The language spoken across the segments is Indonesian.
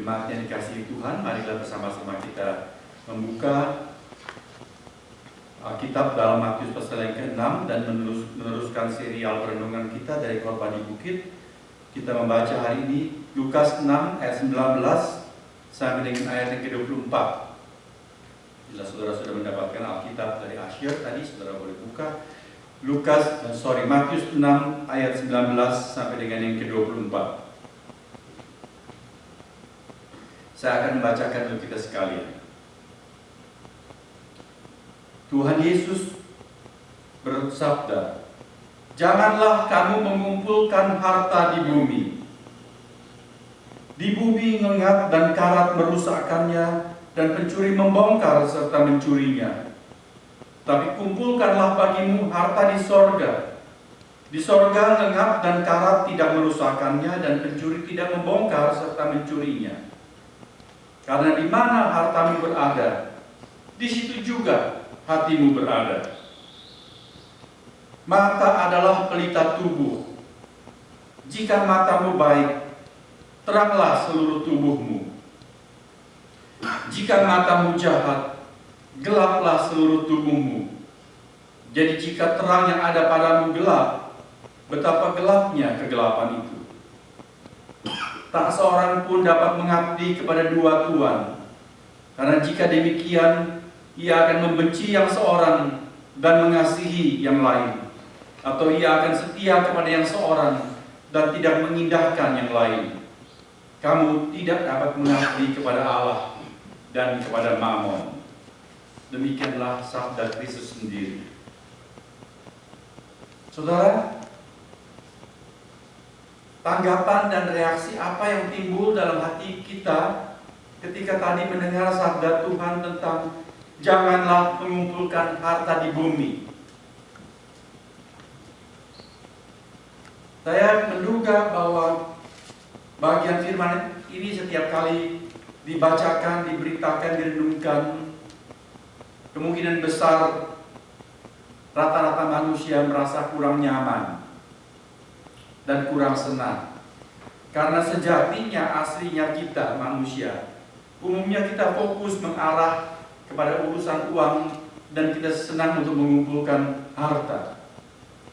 Jemaat yang dikasihi Tuhan, marilah bersama-sama kita membuka Alkitab dalam Matius pasal yang ke-6 dan meneruskan serial perenungan kita dari Khotbah di Bukit. Kita membaca hari ini Lukas 6 ayat 19 sampai dengan ayat yang ke-24. Bila saudara sudah mendapatkan Alkitab dari Asyir tadi, saudara boleh buka Matius 6 ayat 19 sampai dengan yang ke-24. Saya akan membacakan untuk kita sekalian. Tuhan Yesus bersabda, "Janganlah kamu mengumpulkan harta di bumi. Di bumi ngengat dan karat merusakkannya, dan pencuri membongkar serta mencurinya. Tapi kumpulkanlah bagimu harta di sorga. Di sorga ngengat dan karat tidak merusakkannya, dan pencuri tidak membongkar serta mencurinya. Karena di mana hartamu berada, di situ juga hatimu berada. Mata adalah pelita tubuh. Jika matamu baik, teranglah seluruh tubuhmu. Jika matamu jahat, gelaplah seluruh tubuhmu. Jadi jika terang yang ada padamu gelap, betapa gelapnya kegelapan itu. Tak seorang pun dapat mengabdi kepada dua tuan, karena jika demikian, ia akan membenci yang seorang dan mengasihi yang lain, atau ia akan setia kepada yang seorang dan tidak mengindahkan yang lain. Kamu tidak dapat mengabdi kepada Allah dan kepada Mammon." Demikianlah sabda Kristus sendiri. Saudara, tanggapan dan reaksi apa yang timbul dalam hati kita ketika tadi mendengar sabda Tuhan tentang janganlah mengumpulkan harta di bumi? Saya menduga bahwa bagian firman ini setiap kali dibacakan, diberitakan, direnungkan, kemungkinan besar rata-rata manusia merasa kurang nyaman dan kurang senang. Karena sejatinya, aslinya kita manusia, umumnya kita fokus mengarah kepada urusan uang dan kita senang untuk mengumpulkan harta.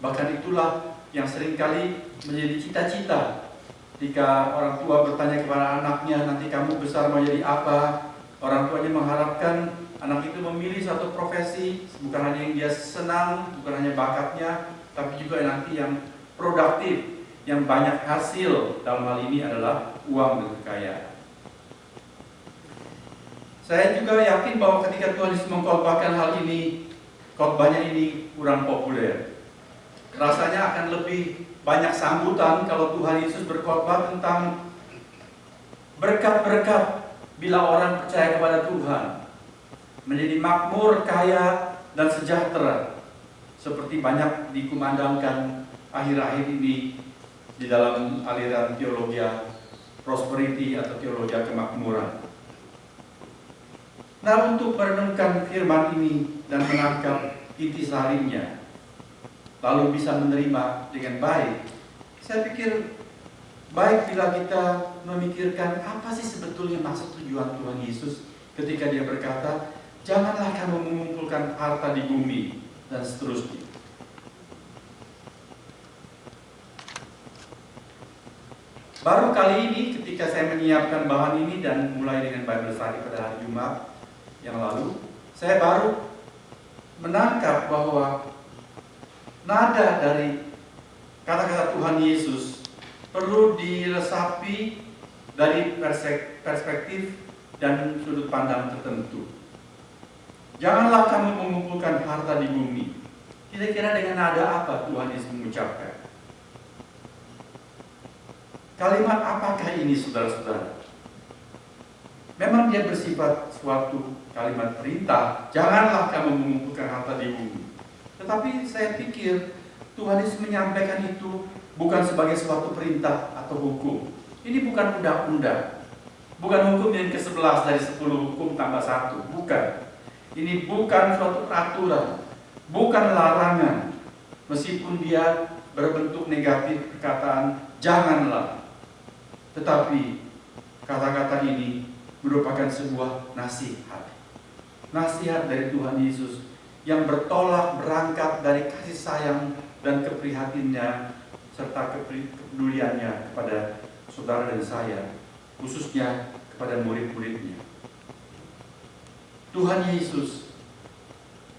Bahkan itulah yang seringkali menjadi cita-cita. Jika orang tua bertanya kepada anaknya, nanti kamu besar mau jadi apa? Orang tuanya mengharapkan anak itu memilih satu profesi, bukan hanya yang dia senang, bukan hanya bakatnya, tapi juga nanti yang produktif, yang banyak hasil. Dalam hal ini adalah uang dan kekayaan. Saya juga yakin bahwa ketika Tuhan Yesus mengkhotbahkan hal ini, khotbahnya ini kurang populer. Rasanya akan lebih banyak sambutan kalau Tuhan Yesus berkhotbah tentang berkat-berkat bila orang percaya kepada Tuhan, menjadi makmur, kaya, dan sejahtera, seperti banyak dikumandangkan akhir-akhir ini di dalam aliran teologi prosperity atau teologi kemakmuran. Nah, untuk merenungkan firman ini dan menangkap intisarinya, lalu bisa menerima dengan baik, saya pikir baik bila kita memikirkan apa sih sebetulnya maksud tujuan Tuhan Yesus ketika dia berkata, "Janganlah kamu mengumpulkan harta di bumi," dan seterusnya. Baru kali ini ketika saya menyiapkan bahan ini dan mulai dengan Bible Study pada hari Jumat yang lalu, saya baru menangkap bahwa nada dari kata-kata Tuhan Yesus perlu diresapi dari perspektif dan sudut pandang tertentu. Janganlah kamu mengumpulkan harta di bumi. Kira-kira dengan nada apa Tuhan Yesus mengucapkan? Kalimat apakah ini, saudara-saudara? Memang dia bersifat suatu kalimat perintah, janganlah kamu mengumpulkan harta di bumi. Tetapi saya pikir Tuhan Yesus menyampaikan itu bukan sebagai suatu perintah atau hukum. Ini bukan undang-undang, bukan hukum yang ke-11 dari 10 hukum tambah 1, bukan. Ini bukan suatu peraturan, bukan larangan, meskipun dia berbentuk negatif perkataan janganlah. Tetapi Kata-kata ini merupakan sebuah nasihat. Nasihat dari Tuhan Yesus yang bertolak berangkat dari kasih sayang dan keprihatinnya serta kepeduliannya kepada saudara dan saya, khususnya kepada murid-muridnya. Tuhan Yesus,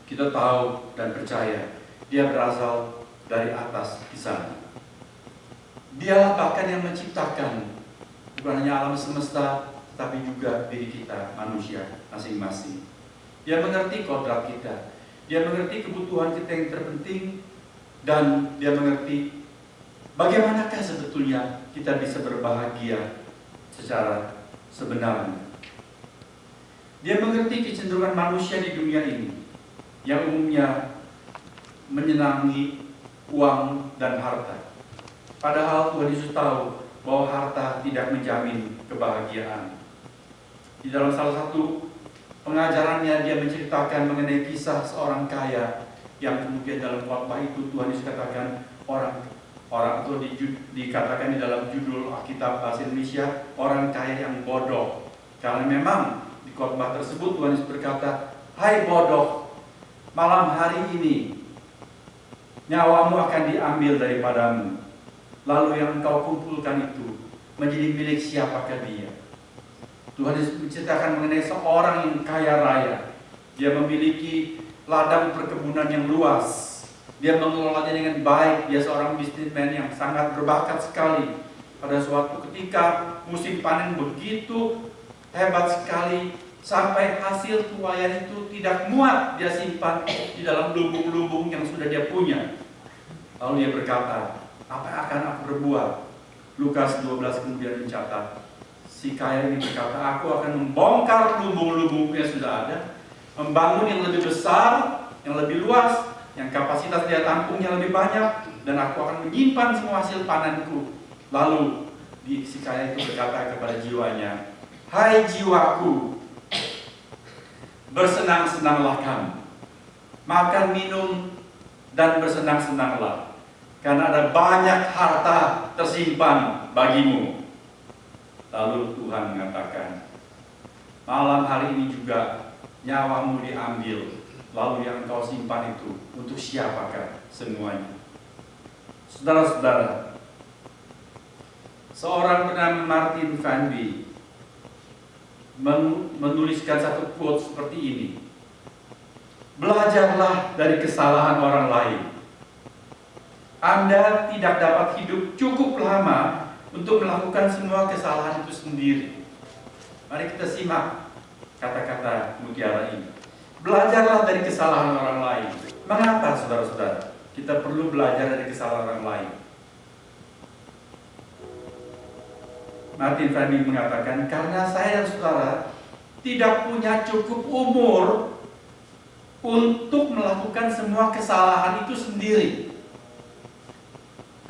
kita tahu dan percaya, Dia berasal dari atas di sana. Dialah bahkan yang menciptakan bukan hanya alam semesta, tapi juga diri kita, manusia masing-masing. Dia mengerti kodrat kita, Dia mengerti kebutuhan kita yang terpenting, dan Dia mengerti bagaimanakah sebetulnya kita bisa berbahagia secara sebenarnya. Dia mengerti kecenderungan manusia di dunia ini yang umumnya menyenangi uang dan harta. Padahal Tuhan Yesus tahu bahwa harta tidak menjamin kebahagiaan. Di dalam salah satu pengajarannya, Dia menceritakan mengenai kisah seorang kaya yang kemudian dalam khotbah itu Tuhan Yesus katakan orang atau dikatakan di dalam judul Alkitab bahasa Indonesia, orang kaya yang bodoh. Karena memang di khotbah tersebut Tuhan Yesus berkata, "Hai bodoh, malam hari ini nyawamu akan diambil daripadamu. Lalu yang engkau kumpulkan itu menjadi milik siapakah dia?" Tuhan Yesus menceritakan mengenai seorang yang kaya raya. Dia memiliki ladang perkebunan yang luas. Dia mengelolanya dengan baik. Dia seorang bisnismen yang sangat berbakat sekali. Pada suatu ketika musim panen begitu hebat sekali, sampai hasil tuaian itu tidak muat dia simpan di dalam lumbung-lumbung yang sudah dia punya. Lalu dia berkata, "Apa yang akan aku berbuat?" Lukas 12 kemudian mencatat, si kaya ini berkata, "Aku akan membongkar lumbung-lumbung yang sudah ada, membangun yang lebih besar, yang lebih luas, yang kapasitas dia tampungnya lebih banyak, dan aku akan menyimpan semua hasil panenku." Lalu si kaya itu berkata kepada jiwanya, "Hai jiwaku, bersenang-senanglah kamu, makan minum dan bersenang-senanglah, karena ada banyak harta tersimpan bagimu." Lalu Tuhan mengatakan, "Malam hari ini juga nyawamu diambil, lalu yang kau simpan itu untuk siapakah semuanya?" Saudara-saudara, seorang bernama Martin Van Bie menuliskan satu quote seperti ini, "Belajarlah dari kesalahan orang lain. Anda tidak dapat hidup cukup lama untuk melakukan semua kesalahan itu sendiri." Mari kita simak kata-kata mutiara ini. Belajarlah dari kesalahan orang lain. Mengapa, saudara-saudara, kita perlu belajar dari kesalahan orang lain? Martin Van Bie mengatakan, karena saya dan saudara tidak punya cukup umur untuk melakukan semua kesalahan itu sendiri.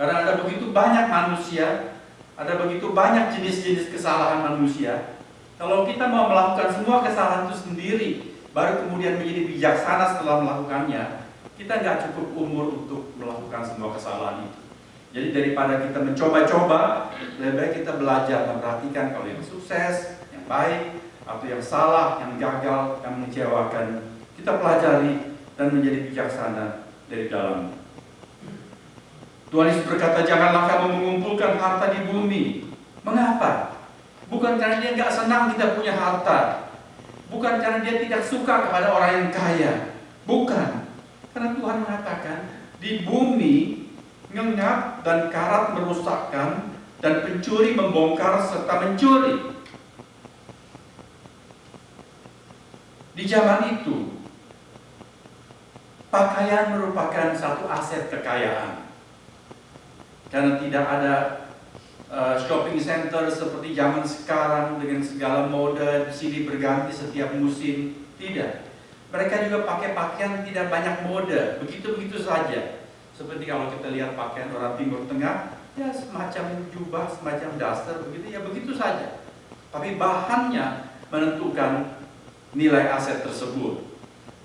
Karena ada begitu banyak manusia, ada begitu banyak jenis-jenis kesalahan manusia. Kalau kita mau melakukan semua kesalahan itu sendiri, baru kemudian menjadi bijaksana setelah melakukannya, kita nggak cukup umur untuk melakukan semua kesalahan itu. Jadi daripada kita mencoba-coba, lebih baik kita belajar memperhatikan kalau yang sukses, yang baik, atau yang salah, yang gagal, yang mengecewakan. Kita pelajari dan menjadi bijaksana dari dalam. Tuhan Yesus berkata, "Janganlah kamu mengumpulkan harta di bumi." Mengapa? Bukan karena dia nggak senang kita punya harta, bukan karena dia tidak suka kepada orang yang kaya, bukan. Karena Tuhan mengatakan, di bumi ngengat dan karat merusakkan, dan pencuri membongkar serta mencuri. Di zaman itu, pakaian merupakan satu aset kekayaan. Karena tidak ada shopping center seperti zaman sekarang dengan segala mode silih berganti setiap musim. Tidak. Mereka juga pakai pakaian tidak banyak mode, begitu-begitu saja. Seperti kalau kita lihat pakaian orang Timur Tengah, ya semacam jubah, semacam daster, begitu ya begitu saja. Tapi bahannya menentukan nilai aset tersebut.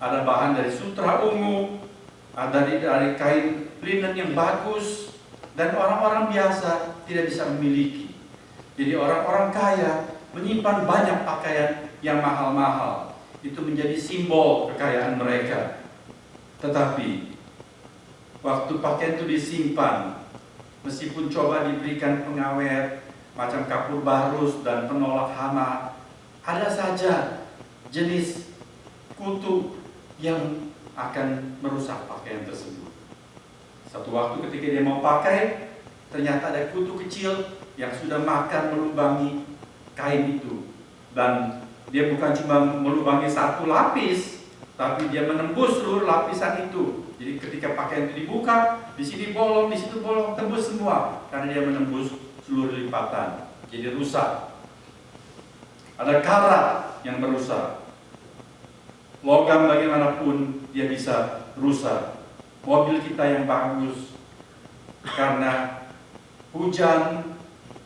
Ada bahan dari sutra ungu, ada dari kain linen yang bagus, dan orang-orang biasa tidak bisa memiliki. Jadi orang-orang kaya menyimpan banyak pakaian yang mahal-mahal. Itu menjadi simbol kekayaan mereka. Tetapi waktu pakaian itu disimpan, meskipun coba diberikan pengawet macam kapur barus dan penolak hama, ada saja jenis kutu yang akan merusak pakaian tersebut. Satu waktu ketika dia mau pakai, ternyata ada kutu kecil yang sudah makan melubangi kain itu. Dan dia bukan cuma melubangi satu lapis, tapi dia menembus seluruh lapisan itu. Jadi ketika pakaian itu dibuka, di sini bolong, di situ bolong, tembus semua, karena dia menembus seluruh lipatan. Jadi rusak. Ada karat yang merusak. Logam bagaimanapun dia bisa rusak. Mobil kita yang bagus, karena hujan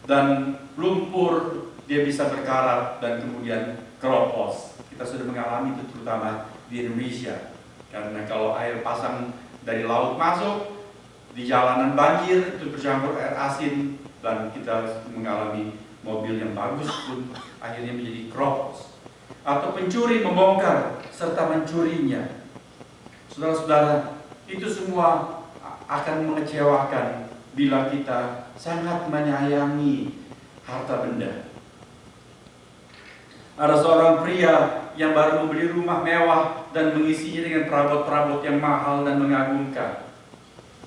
dan lumpur dia bisa berkarat dan kemudian keropos. Kita sudah mengalami itu terutama di Indonesia. Karena kalau air pasang dari laut masuk, di jalanan banjir itu bercampur air asin, dan kita mengalami mobil yang bagus pun akhirnya menjadi keropos. Atau pencuri membongkar serta mencurinya. Saudara-saudara, itu semua akan mengecewakan bila kita sangat menyayangi harta benda. Ada seorang pria yang baru membeli rumah mewah dan mengisinya dengan perabot-perabot yang mahal dan mengagumkan.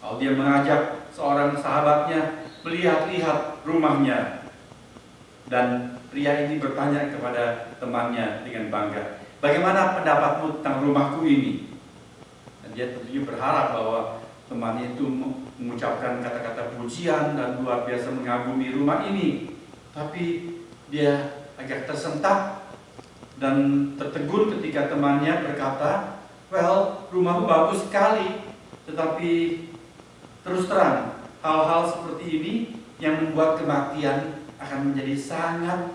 Lalu dia mengajak seorang sahabatnya melihat-lihat rumahnya. Dan pria ini bertanya kepada temannya dengan bangga, "Bagaimana pendapatmu tentang rumahku ini?" Dan dia tentunya berharap bahwa temannya itu mengucapkan kata-kata pujian dan luar biasa mengagumi rumah ini. Tapi dia agak tersentak dan tertegun ketika temannya berkata, "Well, rumahmu bagus sekali, tetapi terus terang, hal-hal seperti ini yang membuat kematian akan menjadi sangat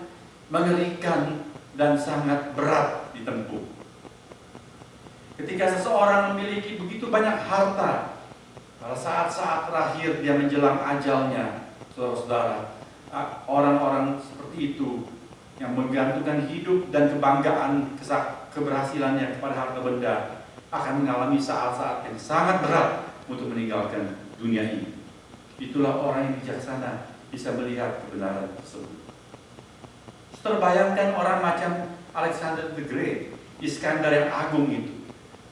mengerikan dan sangat berat ditempuh." Ketika seseorang memiliki begitu banyak harta, pada saat-saat terakhir dia menjelang ajalnya, saudara-saudara, orang-orang seperti itu yang menggantungkan hidup dan kebanggaan keberhasilannya kepada harta benda akan mengalami saat-saat yang sangat berat untuk meninggalkan dunia ini. Itulah orang yang bijaksana, bisa melihat kebenaran tersebut. Terbayangkan orang macam Alexander the Great, Iskandar yang agung itu.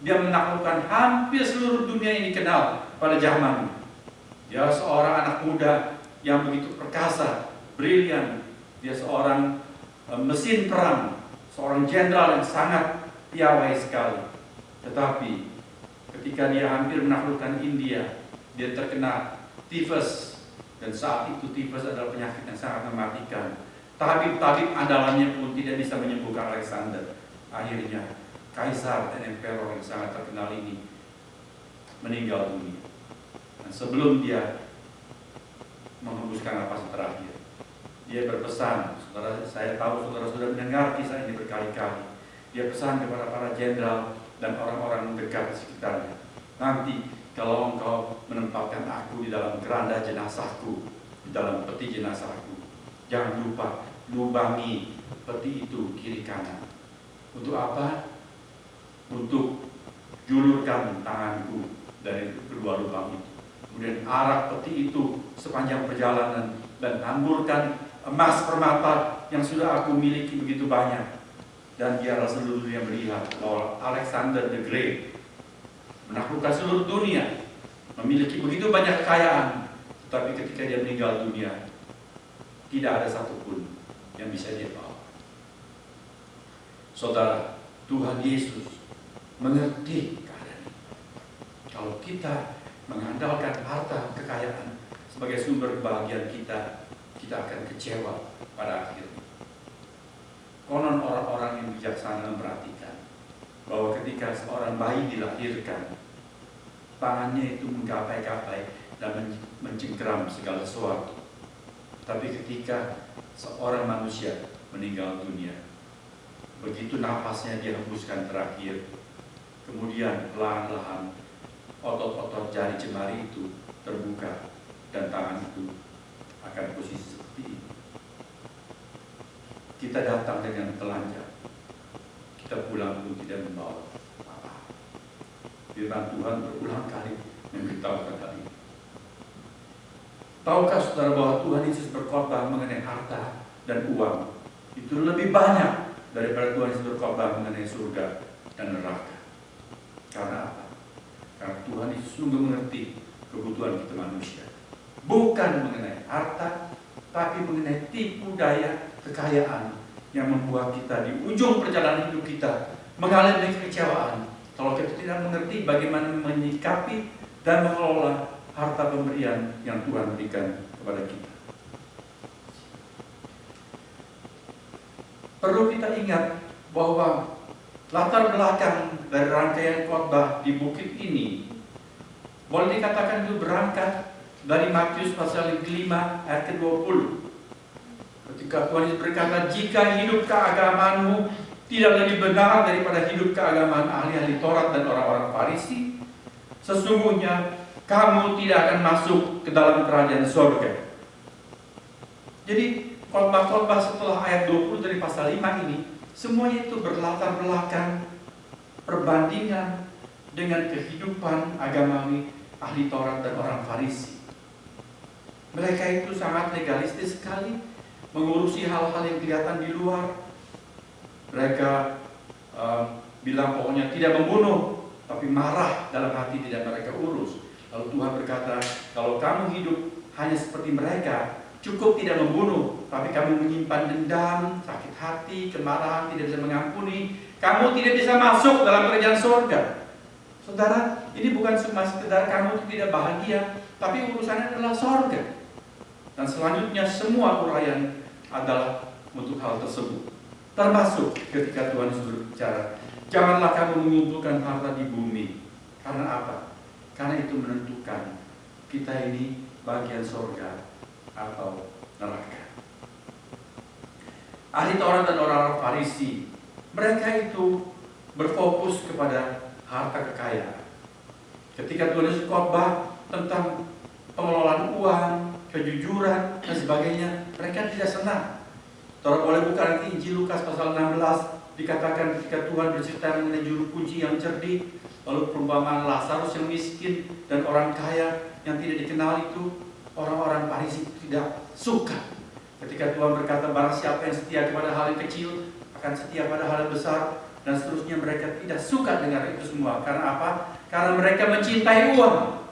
Dia menaklukkan hampir seluruh dunia yang dikenal pada zamannya. Dia seorang anak muda yang begitu perkasa, brilian. Dia seorang mesin perang, seorang jenderal yang sangat piawai sekali. Tetapi ketika dia hampir menaklukkan India, dia terkena tifus. Dan saat itu tifus adalah penyakit yang sangat mematikan. Tabib-tabib andalannya pun tidak bisa menyembuhkan Alexander. Akhirnya kaisar dan emperor yang sangat terkenal ini meninggal dunia. Dan sebelum dia menghembuskan napas terakhir, dia berpesan, saudara, saya tahu saudara sudah mendengar kisah ini berkali-kali. Dia pesan kepada para jenderal dan orang-orang dekat di sekitarnya, "Nanti kalau engkau menempatkan aku di dalam keranda jenazahku, di dalam peti jenazahku, jangan lupa lubangi peti itu kiri kanan." Untuk apa? Untuk julurkan tanganku dari kedua lubang itu. Kemudian arak peti itu sepanjang perjalanan dan taburkan emas permata yang sudah aku miliki begitu banyak. Dan biarlah seluruh dunia melihat bahwa Alexander the Great menaklukkan seluruh dunia, memiliki begitu banyak kekayaan, tetapi ketika dia meninggal dunia, tidak ada satupun yang bisa dia bawa. Saudara, Tuhan Yesus mengerti keadaan ini. Kalau kita mengandalkan harta kekayaan sebagai sumber kebahagiaan kita, kita akan kecewa pada akhirnya. Konon orang-orang yang bijaksana memperhatikan bahwa ketika seorang bayi dilahirkan, tangannya itu menggapai-gapai dan mencengkeram segala sesuatu. Tapi ketika seorang manusia meninggal dunia, begitu napasnya dia hembuskan terakhir, kemudian perlahan-lahan otot-otot jari jemari itu terbuka dan tangan itu akan posisi seperti ini. kita datang dengan telanjang, kita pulang pun tidak membawa apa. Firman Tuhan berulang kali memberitahukan hal ini. Tahukah saudara bahwa Tuhan Yesus berkhotbah mengenai harta dan uang itu lebih banyak daripada Tuhan Yesus berkhotbah mengenai surga dan neraka? Karena apa? Karena Tuhan Yesus sungguh mengerti kebutuhan kita manusia. Bukan mengenai harta, tapi mengenai tipu daya kekayaan yang membuat kita di ujung perjalanan hidup kita mengalami kekecewaan kalau kita tidak mengerti bagaimana menyikapi dan mengelola harta pemberian yang Tuhan berikan kepada kita. Perlu kita ingat bahwa latar belakang dari rangkaian khotbah di bukit ini boleh dikatakan itu berangkat dari Matius pasal 5 ayat ke-20. Ketika Tuhan Yesus berkata, jika hidup keagamaanmu tidak lebih benar daripada hidup keagamaan ahli-ahli Taurat dan orang-orang Farisi, sesungguhnya kamu tidak akan masuk ke dalam kerajaan surga. Jadi khotbah-khotbah setelah ayat 20 dari pasal 5 ini, semuanya itu berlatar belakang perbandingan dengan kehidupan agamawi ahli Taurat dan orang Farisi. Mereka itu sangat legalistis sekali, mengurusi hal-hal yang kelihatan di luar. Mereka bilang pokoknya tidak membunuh, tapi marah dalam hati tidak mereka urus. Lalu Tuhan berkata, kalau kamu hidup hanya seperti mereka, cukup tidak membunuh, tapi kamu menyimpan dendam, sakit hati, kemarahan, tidak bisa mengampuni, kamu tidak bisa masuk dalam kerajaan surga. Saudara, ini bukan cuma sekedar kamu tidak bahagia, tapi urusannya adalah surga. Dan selanjutnya semua uraian adalah untuk hal tersebut. Termasuk ketika Tuhan Yesus berbicara, janganlah kamu mengumpulkan harta di bumi. Karena apa? Karena itu menentukan kita ini bagian surga atau neraka. Ahli Taurat dan orang-orang Farisi, mereka itu berfokus kepada harta kekayaan. Ketika Tuhan Yesus khotbah tentang pengelolaan uang, kejujuran dan sebagainya, mereka tidak senang. Saudara boleh buka nanti Injil Lukas pasal 16, dikatakan ketika Tuhan bercerita mengenai juru kunci yang cerdik, lalu perumpamaan Lazarus yang miskin dan orang kaya yang tidak dikenal itu, orang-orang Farisi tidak suka. Ketika Tuhan berkata, barang siapa yang setia kepada hal yang kecil akan setia pada hal yang besar, dan seterusnya, mereka tidak suka dengar itu semua. Karena apa? Karena mereka mencintai uang.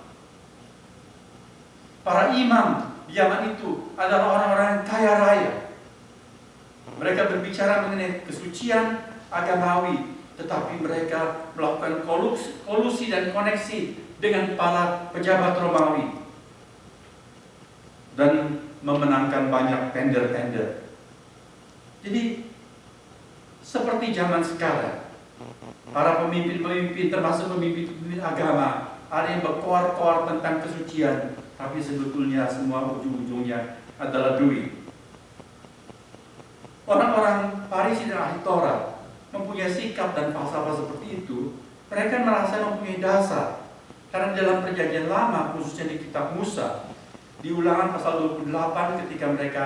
Para imam di zaman itu adalah orang-orang kaya raya. Mereka berbicara mengenai kesucian agamawi, tetapi mereka melakukan kolusi dan koneksi dengan para pejabat Romawi dan memenangkan banyak tender-tender. Jadi seperti zaman sekarang, para pemimpin-pemimpin termasuk pemimpin-pemimpin agama ada yang berkoar-koar tentang kesucian, tapi sebetulnya semua ujung-ujungnya adalah duit. Orang-orang Farisi dan ahli Taurat mempunyai sikap dan falsafah seperti itu. Mereka merasa mempunyai dasar, karena dalam perjanjian lama, khususnya di kitab Musa, di Ulangan pasal 28, ketika mereka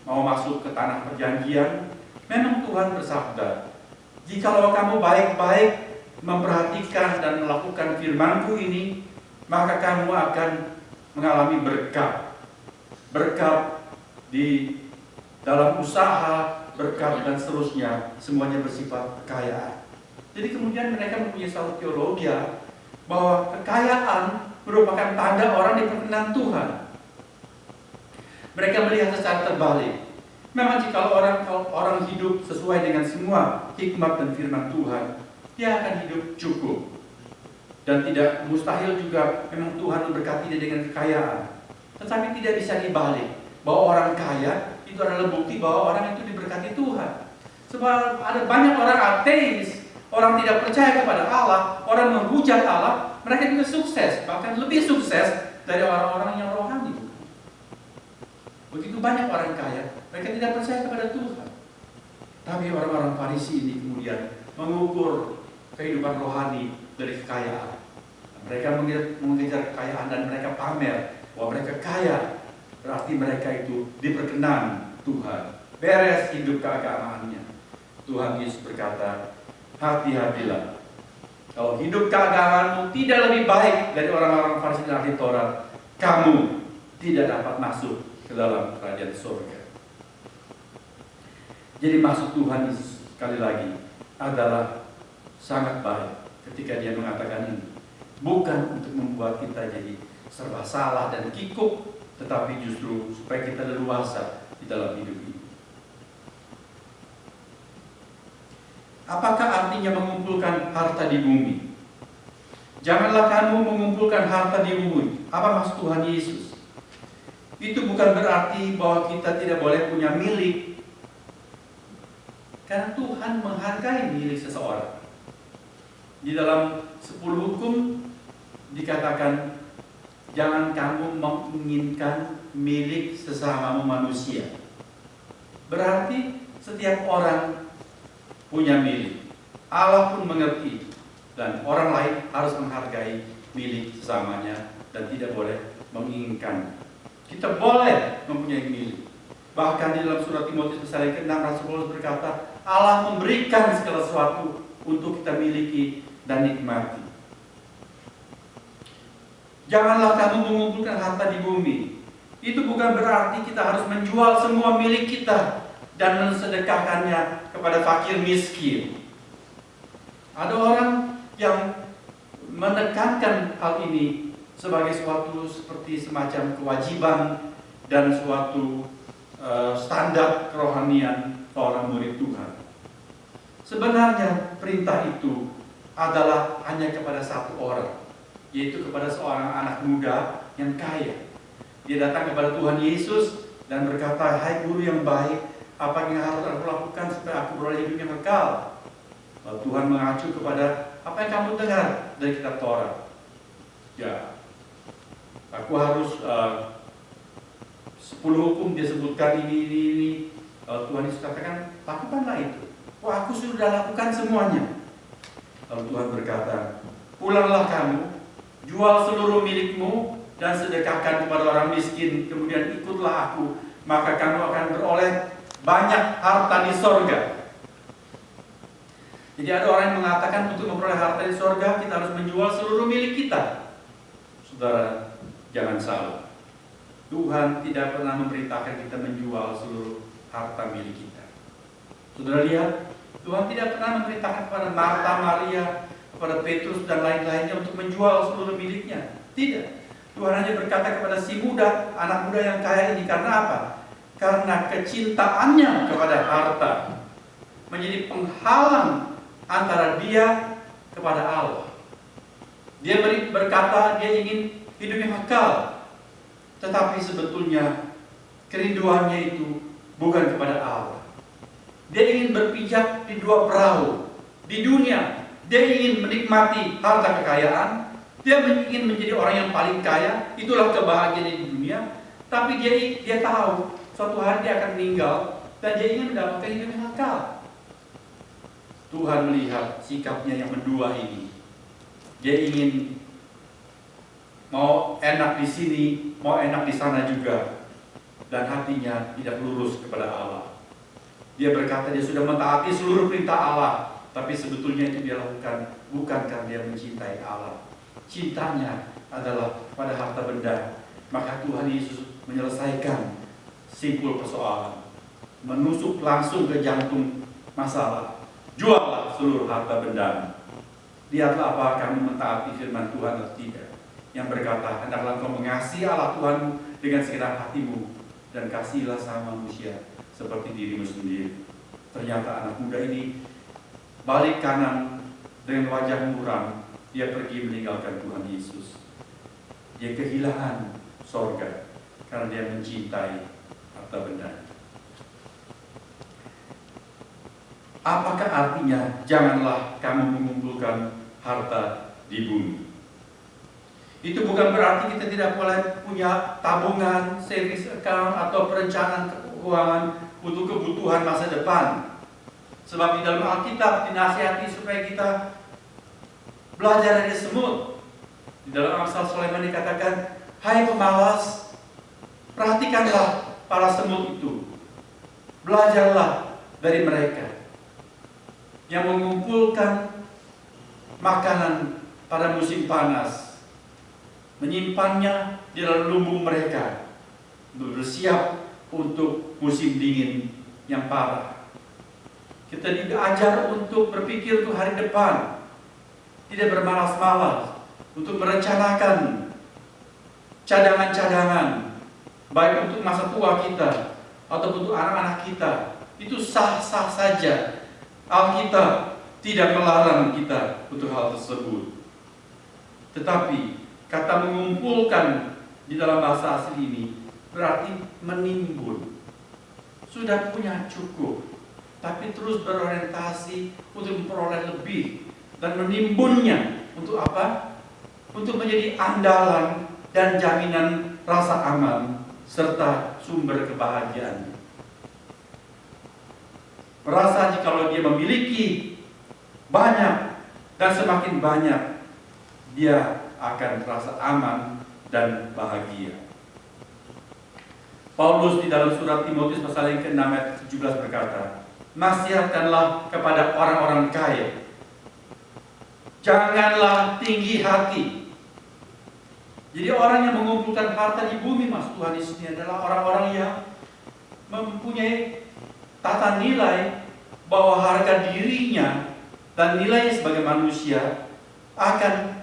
mau masuk ke tanah perjanjian, memang Tuhan bersabda, jikalau kamu baik-baik memperhatikan dan melakukan firman-Ku ini, maka kamu akan mengalami berkat. Berkat di dalam usaha, berkat dan seterusnya, semuanya bersifat kekayaan. Jadi kemudian mereka mempunyai satu teologi bahwa kekayaan merupakan tanda orang diperkenan Tuhan. Mereka melihat secara terbalik. Memang jika orang hidup sesuai dengan semua hikmat dan firman Tuhan, dia akan hidup cukup. Dan tidak mustahil juga memang Tuhan memberkati dia dengan kekayaan. Tetapi tidak bisa dibalik, bahwa orang kaya itu adalah bukti bahwa orang itu diberkati Tuhan. Sebab ada banyak orang ateis, orang tidak percaya kepada Allah, orang menghujat Allah, mereka juga sukses, bahkan lebih sukses dari orang-orang yang rohani. Begitu banyak orang kaya, mereka tidak percaya kepada Tuhan. Tapi orang-orang Farisi ini kemudian mengukur kehidupan rohani dari kekayaan. Mereka mengejar kekayaan dan mereka pamer bahwa mereka kaya, berarti mereka itu diperkenan Tuhan. beres hidup keagamaannya. Tuhan Yesus berkata, hati-hatilah. Kalau hidup keagamaanmu tidak lebih baik dari orang-orang Farisi dan ahli Taurat, kamu tidak dapat masuk ke dalam kerajaan surga. Jadi maksud Tuhan Yesus sekali lagi adalah sangat baik ketika dia mengatakan ini. Bukan untuk membuat kita jadi serba salah dan kikuk, tetapi justru supaya kita leluasa di dalam hidup ini. Apakah artinya mengumpulkan harta di bumi? Janganlah kamu mengumpulkan harta di bumi. Apa maksud Tuhan Yesus? Itu bukan berarti bahwa kita tidak boleh punya milik. Karena Tuhan menghargai milik seseorang. Di dalam 10 hukum dikatakan, jangan kamu menginginkan milik sesamamu manusia. Berarti setiap orang punya milik. Allah pun mengerti, dan orang lain harus menghargai milik sesamanya dan tidak boleh menginginkan. Kita boleh mempunyai milik. Bahkan di dalam surat Timotius pasal yang ke-6 Rasul Paulus berkata, Allah memberikan segala sesuatu untuk kita miliki dan nikmati. Janganlah kamu mengumpulkan harta di bumi. Itu bukan berarti kita harus menjual semua milik kita dan mensedekahkannya kepada fakir miskin. Ada orang yang menekankan hal ini sebagai suatu seperti semacam kewajiban dan suatu standar kerohanian seorang murid Tuhan. Sebenarnya perintah itu adalah hanya kepada satu orang, yaitu kepada seorang anak muda yang kaya. Dia datang kepada Tuhan Yesus dan berkata, "Hai guru yang baik, apa yang harus aku lakukan supaya aku beroleh hidup yang kekal?" Lalu Tuhan mengacu kepada apa yang kamu dengar dari kitab Taurat. Ya, aku harus 10 hukum dia sebutkan ini. Lalu Tuhan Yesus katakan, lakukanlah itu. Wah, aku sudah lakukan semuanya. Lalu Tuhan berkata, pulanglah kamu, jual seluruh milikmu dan sedekahkan kepada orang miskin, kemudian ikutlah aku, maka kamu akan beroleh banyak harta di sorga. Jadi ada orang yang mengatakan untuk memperoleh harta di sorga kita harus menjual seluruh milik kita. Saudara, jangan salah. Tuhan tidak pernah memerintahkan kita menjual seluruh harta milik kita. Saudara lihat, Tuhan tidak pernah memerintahkan kepada Marta, Maria, kepada Petrus dan lain-lainnya untuk menjual seluruh miliknya. Tidak. Tuhan hanya berkata kepada si muda, anak muda yang kaya ini, karena apa? Karena kecintaannya kepada harta menjadi penghalang antara dia kepada Allah. Dia berkata dia ingin hidup yang kekal, tetapi sebetulnya kerinduannya itu bukan kepada Allah. Dia ingin berpijak di dua perahu. Di dunia, dia ingin menikmati harta kekayaan. Dia ingin menjadi orang yang paling kaya. Itulah kebahagiaan di dunia. Tapi dia tahu suatu hari dia akan meninggal dan dia ingin mendapatkan hidup yang kekal. Tuhan melihat sikapnya yang mendua ini. Dia ingin mau enak di sini, mau enak di sana juga, dan hatinya tidak lurus kepada Allah. Dia berkata dia sudah mentaati seluruh perintah Allah, tapi sebetulnya itu dia lakukan bukan karena dia mencintai Allah. Cintanya adalah pada harta benda. Maka Tuhan Yesus menyelesaikan simpul persoalan, menusuk langsung ke jantung masalah. Juallah seluruh harta benda. Lihatlah apakah kamu mentaati firman Tuhan atau tidak. Yang berkata, hendaklah engkau mengasihi Allah Tuhanmu dengan segenap hatimu dan kasihilah sama manusia seperti dirimu sendiri. Ternyata anak muda ini balik kanan dengan wajah muram. Dia pergi meninggalkan Tuhan Yesus. Dia kehilangan sorga karena dia mencintai harta benda. Apakah artinya janganlah kamu mengumpulkan harta di bumi? Itu bukan berarti kita tidak boleh punya tabungan, savings account atau perencanaan keuangan untuk kebutuhan masa depan. Sebab di dalam Alkitab dinasihati supaya kita belajar dari semut. Di dalam Amsal Sulaiman dikatakan, hai pemalas, perhatikanlah para semut itu. Belajarlah dari mereka yang mengumpulkan makanan pada musim panas, menyimpannya di dalam lumbung mereka, bersiap untuk musim dingin yang parah. Kita diajar untuk berpikir untuk hari depan, tidak bermalas-malas, untuk merencanakan cadangan-cadangan, baik untuk masa tua kita atau untuk anak-anak kita. Itu sah-sah saja. Alkitab tidak melarang kita untuk hal tersebut. Tetapi kata mengumpulkan di dalam bahasa asli ini berarti menimbun. Sudah punya cukup, tapi terus berorientasi untuk memperoleh lebih dan menimbunnya untuk apa? Untuk menjadi andalan dan jaminan rasa aman serta sumber kebahagiaan. Merasa jikalau dia memiliki banyak dan semakin banyak, dia akan merasa aman dan bahagia. Paulus di dalam surat Timotius pasal yang ke-6 ayat 17 berkata, nasihatkanlah kepada orang-orang kaya, janganlah tinggi hati. Jadi orang yang mengumpulkan harta di bumi, Mas Tuhan di sini adalah orang-orang yang mempunyai tata nilai bahwa harga dirinya dan nilainya sebagai manusia akan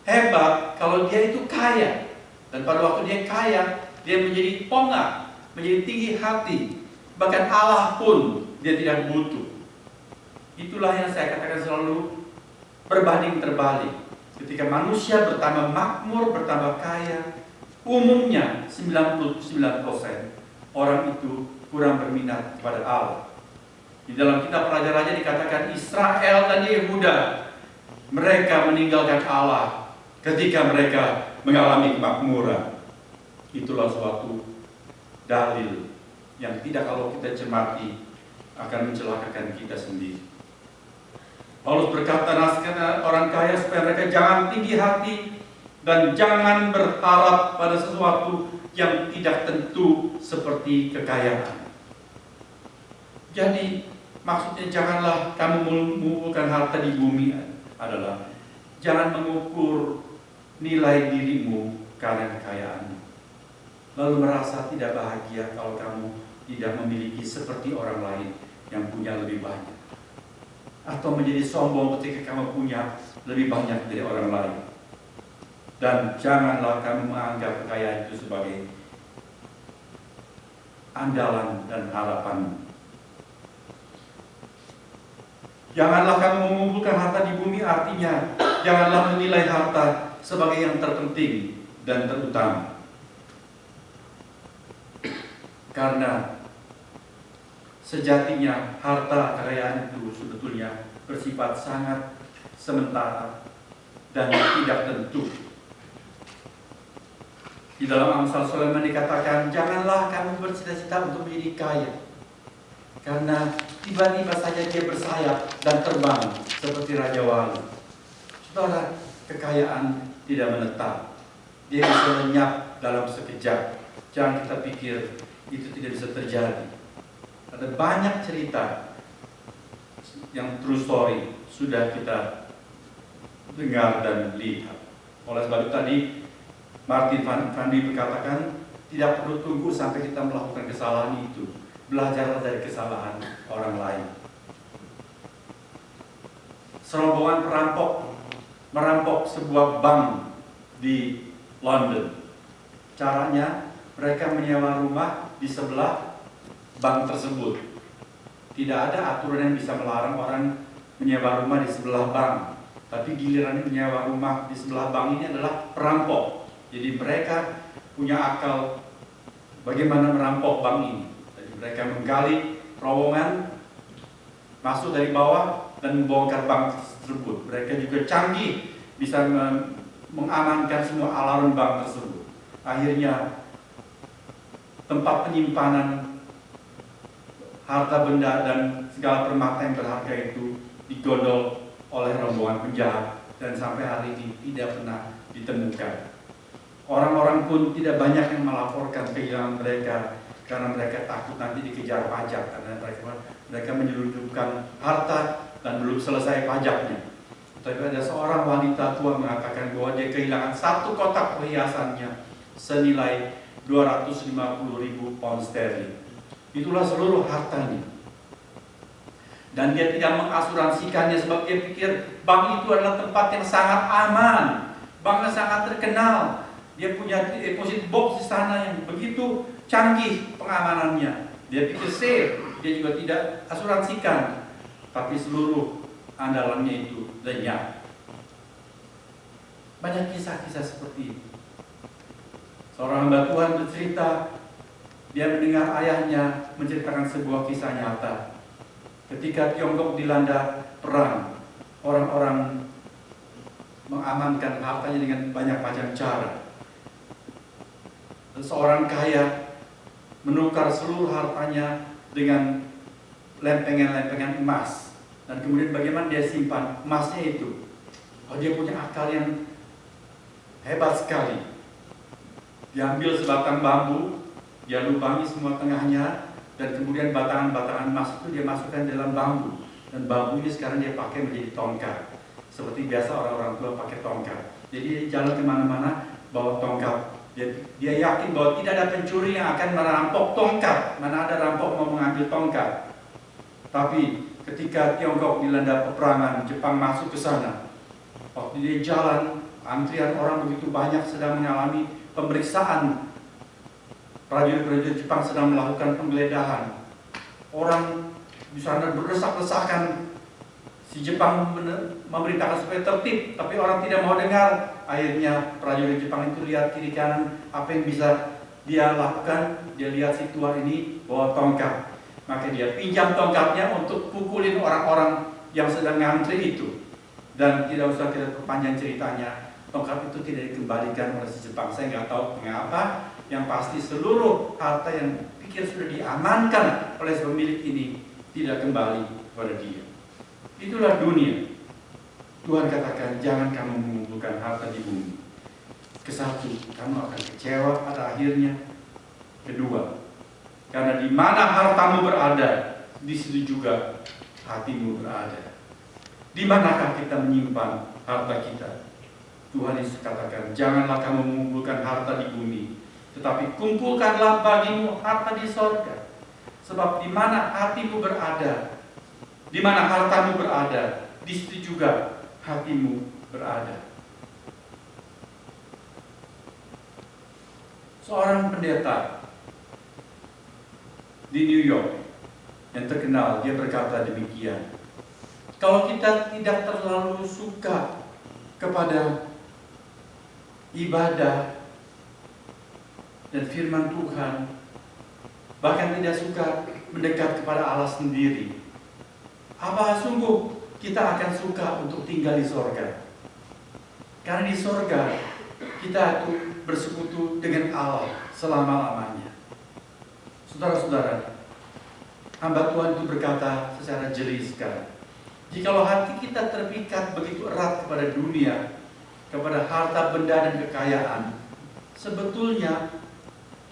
hebat kalau dia itu kaya. Dan pada waktu dia kaya, dia menjadi pongah, menjadi tinggi hati. Bahkan Allah pun dia tidak butuh. Itulah yang saya katakan selalu berbanding terbalik. Ketika manusia bertambah makmur, bertambah kaya, umumnya 99% orang itu kurang berminat kepada Allah. Di dalam kitab Raja-Raja dikatakan Israel dan Yehuda, mereka meninggalkan Allah ketika mereka mengalami kemakmuran. Itulah suatu dalil yang tidak kalau kita cermati akan mencelakakan kita sendiri. Paulus berkata, nasihatkan orang kaya supaya mereka jangan tinggi hati dan jangan berharap pada sesuatu yang tidak tentu seperti kekayaan. Jadi maksudnya janganlah kamu mengumpulkan harta di bumi adalah jangan mengukur nilai dirimu karena kekayaan, lalu merasa tidak bahagia kalau kamu tidak memiliki seperti orang lain yang punya lebih banyak, atau menjadi sombong ketika kamu punya lebih banyak dari orang lain. Dan janganlah kamu menganggap kekayaan itu sebagai andalan dan harapan. Janganlah kamu mengumpulkan harta di bumi, artinya janganlah menilai harta sebagai yang terpenting dan terutama. Karena sejatinya harta kekayaan itu sebetulnya bersifat sangat sementara dan tidak tentu. Di dalam Amsal Sulaiman dikatakan, janganlah kamu bercita-cita untuk menjadi kaya, karena tiba-tiba saja dia bersayap dan terbang seperti Raja Wali. Saudara, kekayaan tidak menetap. Dia bisa lenyap dalam sekejap. Jangan kita pikir itu tidak bisa terjadi. Ada banyak cerita yang true story sudah kita dengar dan lihat. Oleh sebab itu tadi Martin van Dijk berkatakan, tidak perlu tunggu sampai kita melakukan kesalahan itu. Belajarlah dari kesalahan orang lain. Serombongan perampok merampok sebuah bank di London. Caranya mereka menyewa rumah di sebelah bank tersebut. Tidak ada aturan yang bisa melarang orang menyewa rumah di sebelah bank. Tapi giliran menyewa rumah di sebelah bank ini adalah perampok. Jadi mereka punya akal bagaimana merampok bank ini. Jadi mereka menggali terowongan, masuk dari bawah dan membongkar bank tersebut. Mereka juga canggih, bisa mengamankan semua alarm bank tersebut. Akhirnya tempat penyimpanan harta benda dan segala permata yang berharga itu digondol oleh rombongan penjahat dan sampai hari ini tidak pernah ditemukan. Orang-orang pun tidak banyak yang melaporkan kehilangan mereka karena mereka takut nanti dikejar pajak, karena mereka menyelundupkan harta dan belum selesai pajaknya. Tapi ada seorang wanita tua mengatakan bahwa dia kehilangan satu kotak perhiasannya senilai 250.000 pound sterling. Itulah seluruh hartanya. Dan dia tidak mengasuransikannya sebab dia pikir bank itu adalah tempat yang sangat aman, banknya sangat terkenal. Dia punya deposit box di sana yang begitu canggih pengamanannya. Dia pikir safe, dia juga tidak asuransikan. Tapi seluruh andalannya itu lenyap. Banyak kisah-kisah seperti itu. Seorang hamba Tuhan bercerita, dia mendengar ayahnya menceritakan sebuah kisah nyata. Ketika Tiongkok dilanda perang, orang-orang mengamankan hartanya dengan banyak macam cara. Seorang kaya menukar seluruh hartanya dengan lempengan-lempengan emas. Dan kemudian bagaimana dia simpan emasnya itu? Oh, dia punya akal yang hebat sekali. Diambil sebatang bambu, dia lubangi semua tengahnya, dan kemudian batangan-batangan emas itu dia masukkan dalam bambu. Dan bambu ini sekarang dia pakai menjadi tongkat. Seperti biasa orang-orang tua pakai tongkat. Jadi dia jalan kemana-mana bawa tongkat. Dia yakin bahwa tidak ada pencuri yang akan merampok tongkat. Mana ada rampok mau mengambil tongkat. Tapi ketika Tiongkok dilanda peperangan, Jepang masuk ke sana. Waktu dia jalan, antrian orang begitu banyak sedang mengalami pemeriksaan. Prajurit-prajurit Jepang sedang melakukan penggeledahan. Orang di sana berdesak-desakan. Si Jepang memerintahkan supaya tertib, tapi orang tidak mau dengar. Akhirnya prajurit Jepang itu lihat kiri kanan apa yang bisa dia lakukan. Dia lihat si tua ini bawa tongkat. Maka dia pinjam tongkatnya untuk pukulin orang-orang yang sedang ngantri itu. Dan tidak usah kita perpanjang ceritanya, tongkat itu tidak dikembalikan oleh si Jepang. Saya nggak tahu mengapa. Yang pasti seluruh harta yang pikir sudah diamankan oleh pemilik ini tidak kembali kepada dia. Itulah dunia. Tuhan katakan, jangan kamu mengumpulkan harta di bumi. Kesatu, kamu akan kecewa pada akhirnya. Kedua, karena di mana hartamu berada, di situ juga hatimu berada. Di manakah kita menyimpan harta kita? Tuhan Yesus katakan, janganlah kamu mengumpulkan harta di bumi, tetapi kumpulkanlah bagimu harta di sorga. Sebab di mana hatimu berada, di mana hartamu berada, di situ juga hatimu berada. Seorang pendeta di New York yang terkenal, dia berkata demikian. Kalau kita tidak terlalu suka kepada ibadah dan firman Tuhan, bahkan tidak suka mendekat kepada Allah sendiri, apa sungguh kita akan suka untuk tinggal di sorga? Karena di sorga kita itu bersekutu dengan Allah selama-lamanya. Saudara-saudara, hamba Tuhan itu berkata secara jeli sekali, jikalau hati kita terpikat begitu erat kepada dunia, kepada harta benda dan kekayaan, sebetulnya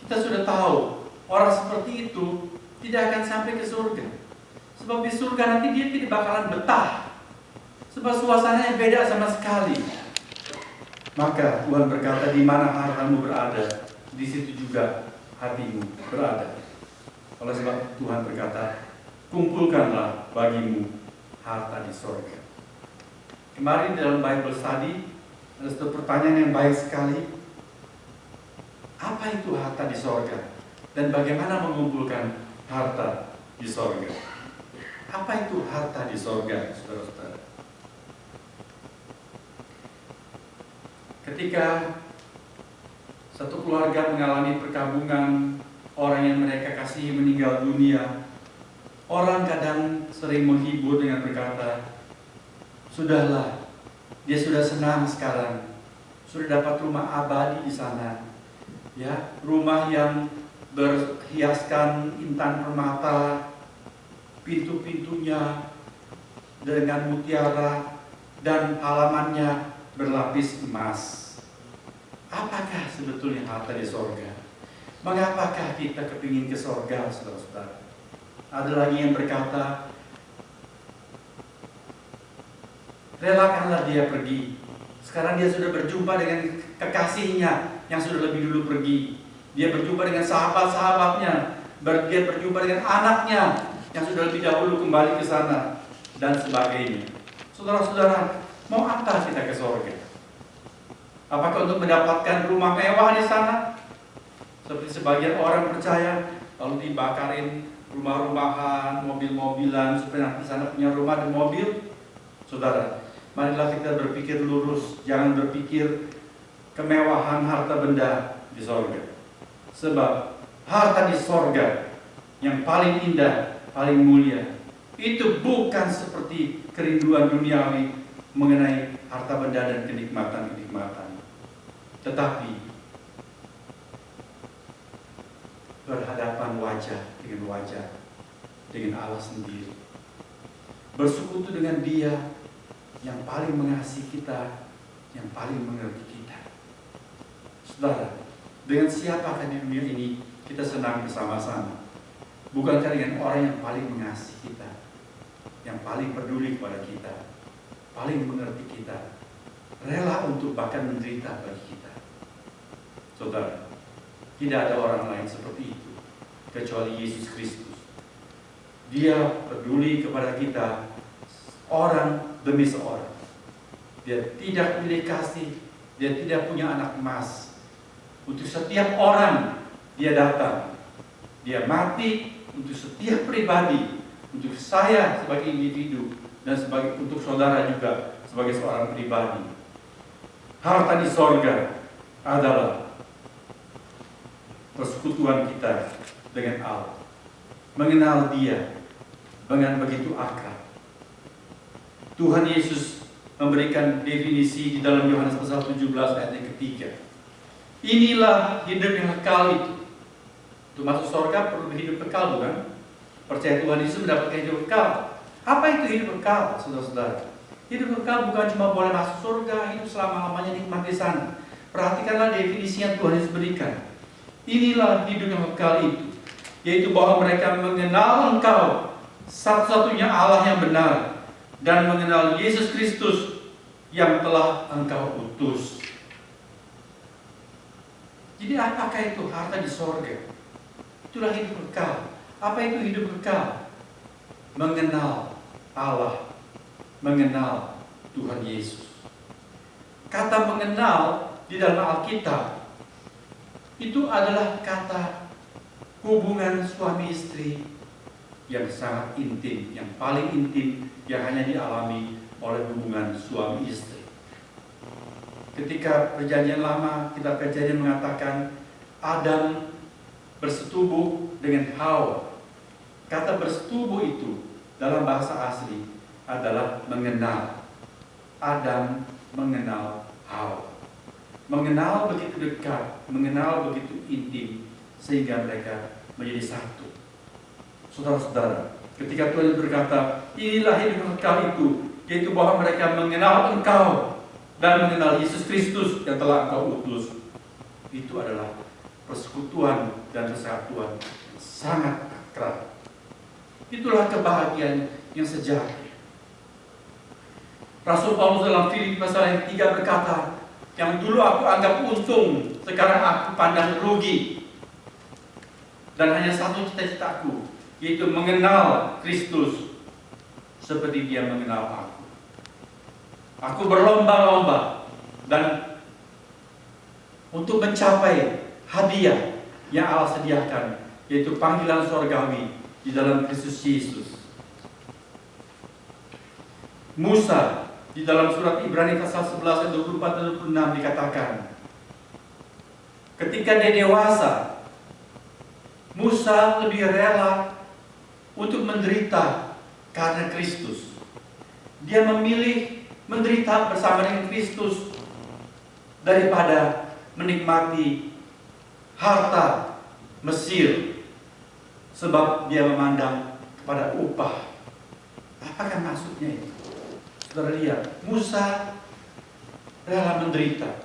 kita sudah tahu orang seperti itu tidak akan sampai ke surga. Sebab di surga nanti dia tidak bakalan betah. Sebab suasananya beda sama sekali. Maka Tuhan berkata, di mana hartamu berada, di situ juga hatimu berada. Oleh sebab Tuhan berkata, kumpulkanlah bagimu harta di surga. Kemarin dalam Bible Study ada satu pertanyaan yang baik sekali. Apa itu harta di sorga? Dan bagaimana mengumpulkan harta di sorga? Apa itu harta di sorga, saudara-saudara? Ketika satu keluarga mengalami perkabungan, orang yang mereka kasihi meninggal dunia, orang kadang sering menghibur dengan berkata, sudahlah, dia sudah senang sekarang, sudah dapat rumah abadi di sana. Ya, rumah yang berhiaskan intan permata, pintu-pintunya dengan mutiara, dan halamannya berlapis emas. Apakah sebetulnya harta di sorga? Mengapakah kita kepingin ke sorga, saudara-saudara? Ada lagi yang berkata, relakanlah dia pergi. Sekarang dia sudah berjumpa dengan kekasihnya yang sudah lebih dulu pergi. Dia berjumpa dengan sahabat-sahabatnya. Dia berjumpa dengan anaknya yang sudah lebih dahulu kembali ke sana, dan sebagainya. Saudara-saudara, mau apa kita ke sorga? Apakah untuk mendapatkan rumah mewah di sana? Seperti sebagian orang percaya, lalu dibakarin rumah-rumahan, mobil-mobilan, supaya nanti sana punya rumah dan mobil. Saudara, marilah kita berpikir lurus, jangan berpikir kemewahan harta benda di sorga. Sebab harta di sorga yang paling indah, paling mulia, itu bukan seperti kerinduan duniawi mengenai harta benda dan kenikmatan-kenikmatan, tetapi berhadapan wajah dengan Allah sendiri, bersekutu dengan Dia yang paling mengasihi kita, yang paling mengerti kita. Saudara, dengan siapakah di dunia ini kita senang bersama-sama? Bukankah dengan orang yang paling mengasihi kita, yang paling peduli kepada kita, paling mengerti kita, rela untuk bahkan menderita bagi kita? Saudara, tidak ada orang lain seperti itu kecuali Yesus Kristus. Dia peduli kepada kita orang demi seorang. Dia tidak pilih kasih, dia tidak punya anak emas. Untuk setiap orang dia datang, dia mati untuk setiap pribadi, untuk saya sebagai individu dan untuk saudara juga sebagai seorang pribadi. Harta di sorga adalah persekutuan kita dengan Allah, mengenal Dia dengan begitu akrab. Tuhan Yesus memberikan definisi di dalam Yohanes pasal 17 ayat yang ketiga. Inilah hidup yang kekal itu. Untuk masuk surga perlu hidup kekal, bukan? Percaya Tuhan Yesus mendapatkan hidup kekal. Apa itu hidup kekal, saudara-saudara? Hidup kekal bukan cuma boleh masuk surga, hidup selama-lamanya nikmat di sana. Perhatikanlah definisi yang Tuhan Yesus berikan. Inilah hidup yang kekal itu, yaitu bahwa mereka mengenal Engkau, satu-satunya Allah yang benar, dan mengenal Yesus Kristus yang telah Engkau utus. Jadi apakah itu harta di sorga? Itulah hidup kekal. Apa itu hidup kekal? Mengenal Allah, mengenal Tuhan Yesus. Kata mengenal di dalam Alkitab itu adalah kata hubungan suami istri yang sangat intim, yang paling intim yang hanya dialami oleh hubungan suami istri. Ketika perjanjian lama, kitab perjanjian mengatakan Adam bersetubuh dengan Hawa. Kata bersetubuh itu dalam bahasa asli adalah mengenal. Adam mengenal Hawa. Mengenal begitu dekat, mengenal begitu intim, sehingga mereka menjadi satu. Saudara-saudara, ketika Tuhan berkata, inilah hidup kekal itu, yaitu bahwa mereka mengenal Engkau dan mengenal Yesus Kristus yang telah Engkau utus. Itu adalah persekutuan dan kesatuan yang sangat akrab. Itulah kebahagiaan yang sejati. Rasul Paulus dalam Filipi pasal yang 3 berkata, yang dulu aku anggap untung, sekarang aku pandang rugi. Dan hanya satu cita-citaku, yaitu mengenal Kristus seperti Dia mengenal aku. Aku berlomba-lomba dan untuk mencapai hadiah yang Allah sediakan, yaitu panggilan surgawi di dalam Kristus Yesus. Musa di dalam surat Ibrani pasal 11 ayat 24 dan 26 dikatakan, ketika dia dewasa, Musa lebih rela untuk menderita karena Kristus. Dia memilih menderita bersama dengan Kristus daripada menikmati harta Mesir, sebab dia memandang kepada upah. Apakah maksudnya itu? Saudara lihat, Musa rela menderita.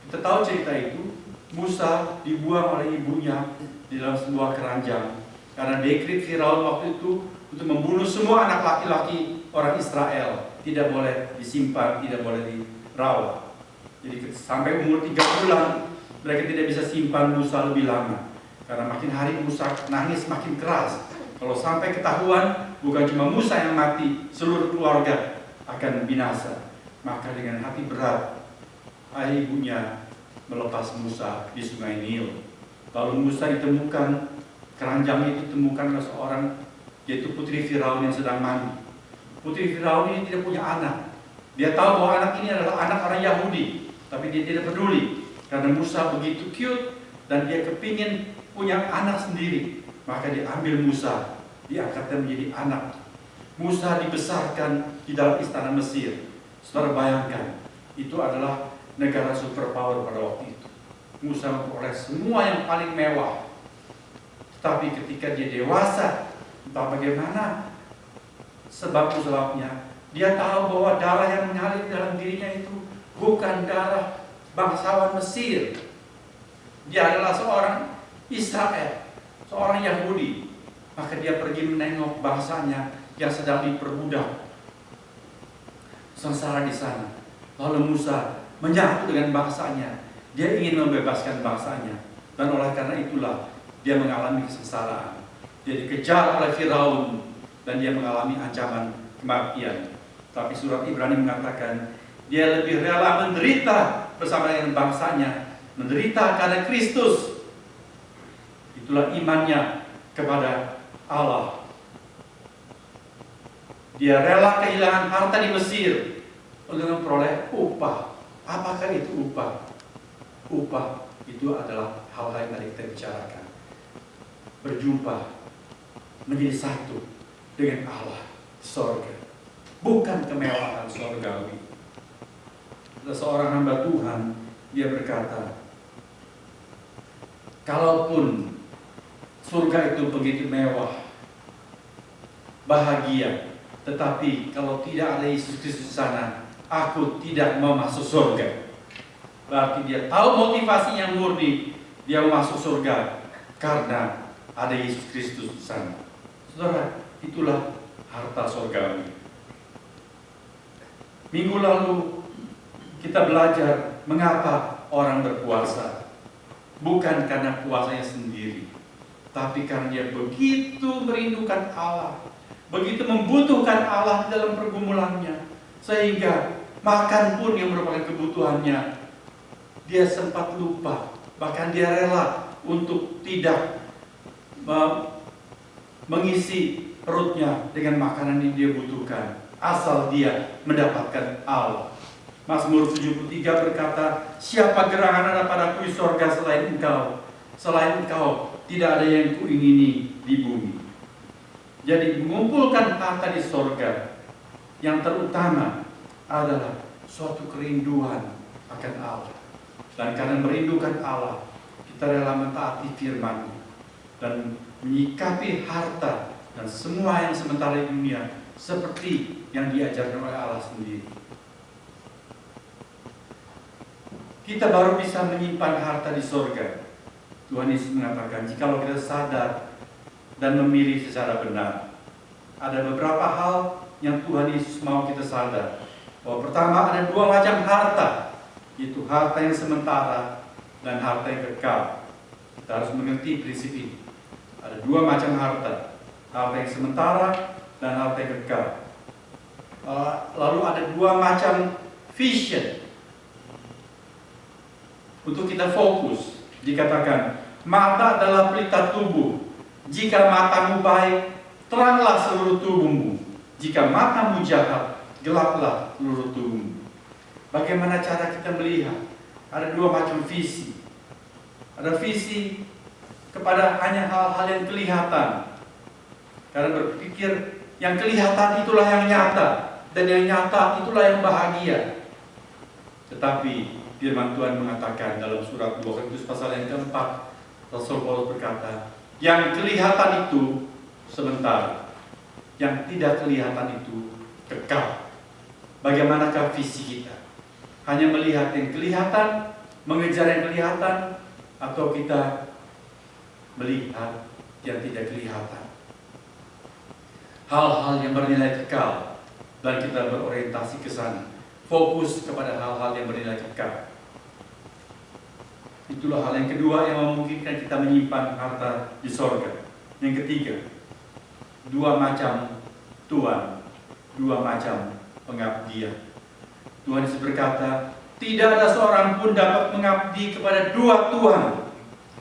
Kita tahu cerita itu. Musa dibuang oleh ibunya di dalam sebuah keranjang karena dekret Firaun waktu itu untuk membunuh semua anak laki-laki orang Israel. Tidak boleh disimpan, tidak boleh dirawat. Jadi sampai umur 3 bulan mereka tidak bisa simpan Musa lebih lama, karena makin hari Musa nangis makin keras. Kalau sampai ketahuan, bukan cuma Musa yang mati, seluruh keluarga akan binasa. Maka dengan hati berat ayah ibunya melepas Musa di sungai Nil. Lalu Musa ditemukan, keranjang itu ditemukan oleh seorang, yaitu putri Firaun yang sedang mandi. Putri Firaun ini tidak punya anak. Dia tahu bahwa anak ini adalah anak orang Yahudi, tapi dia tidak peduli karena Musa begitu cute dan dia kepingin punya anak sendiri. Maka dia ambil Musa, diangkatnya menjadi anak. Musa dibesarkan di dalam istana Mesir. Saudara bayangkan, itu adalah negara superpower pada waktu itu. Musa memperoleh semua yang paling mewah. Tapi ketika dia dewasa, entah bagaimana sebabnya, dia tahu bahwa darah yang mengalir dalam dirinya itu bukan darah bangsawan Mesir. Dia adalah seorang Israel, seorang Yahudi. Maka dia pergi menengok bangsanya yang sedang diperbudak, sengsara di sana. Lalu Musa menyatu dengan bangsanya. Dia ingin membebaskan bangsanya. Dan oleh karena itulah dia mengalami kesengsaraan. Dia dikejar oleh Firaun dan dia mengalami ancaman kematian. Tapi surat Ibrani mengatakan dia lebih rela menderita bersama dengan bangsanya, menderita karena Kristus. Itulah imannya kepada Allah. Dia rela kehilangan harta di Mesir untuk memperoleh upah. Apakah itu upah? Upah itu adalah hal yang tadi kita bicarakan. Berjumpa, menjadi satu dengan Allah, sorga. Bukan kemewahan sorgawi. Ada seorang hamba Tuhan, dia berkata, kalaupun surga itu begitu mewah, bahagia, tetapi kalau tidak ada Yesus Kristus di sana, aku tidak mau masuk surga. Berarti dia tahu motivasi yang murni, dia mau masuk surga karena ada Yesus Kristus di sana. Saudara, itulah harta surgawi. Minggu lalu kita belajar mengapa orang berpuasa. Bukan karena puasanya sendiri, tapi karena dia begitu merindukan Allah, begitu membutuhkan Allah di dalam pergumulannya, sehingga makan pun yang merupakan kebutuhannya, dia sempat lupa. Bahkan dia rela untuk tidak mengisi perutnya dengan makanan yang dia butuhkan, asal dia mendapatkan Allah. Mazmur 73 berkata, siapa gerangan ada padaku di sorga selain engkau? Selain engkau tidak ada yang kuingini di bumi. Jadi mengumpulkan harta di sorga, yang terutama adalah suatu kerinduan akan Allah. Dan karena merindukan Allah, kita rela mentaati firman-Nya dan menyikapi harta dan semua yang sementara di dunia seperti yang diajarkan oleh Allah sendiri. Kita baru bisa menyimpan harta di surga. Tuhan Yesus mengatakan, jikalau kita sadar dan memilih secara benar, ada beberapa hal yang Tuhan Yesus mau kita sadar. Bahwa pertama, ada dua macam harta, yaitu harta yang sementara dan harta yang kekal. Kita harus mengerti prinsip ini. Ada dua macam harta, harta yang sementara dan harta yang kekal. Lalu ada dua macam vision. Untuk kita fokus, dikatakan mata adalah pelita tubuh. Jika matamu baik, teranglah seluruh tubuhmu. Jika matamu jahat, gelaplah seluruh tubuhmu. Bagaimana cara kita melihat? Ada dua macam visi. Ada visi kepada hanya hal-hal yang kelihatan. Karena berpikir yang kelihatan itulah yang nyata, dan yang nyata itulah yang bahagia. Tetapi firman Tuhan mengatakan dalam surat 2 Korintus pasal yang keempat, Rasul Paulus berkata, yang kelihatan itu sebentar, yang tidak kelihatan itu kekal. Bagaimanakah visi kita? Hanya melihat yang kelihatan, mengejar yang kelihatan, atau kita melihat yang tidak kelihatan? Hal-hal yang bernilai kekal dan kita berorientasi ke sana, fokus kepada hal-hal yang bernilai kekal. Itulah hal yang kedua yang memungkinkan kita menyimpan harta di sorga. Yang ketiga, dua macam Tuhan, dua macam pengabdian. Tuhan Yesus berkata, tidak ada seorang pun dapat mengabdi kepada dua Tuhan.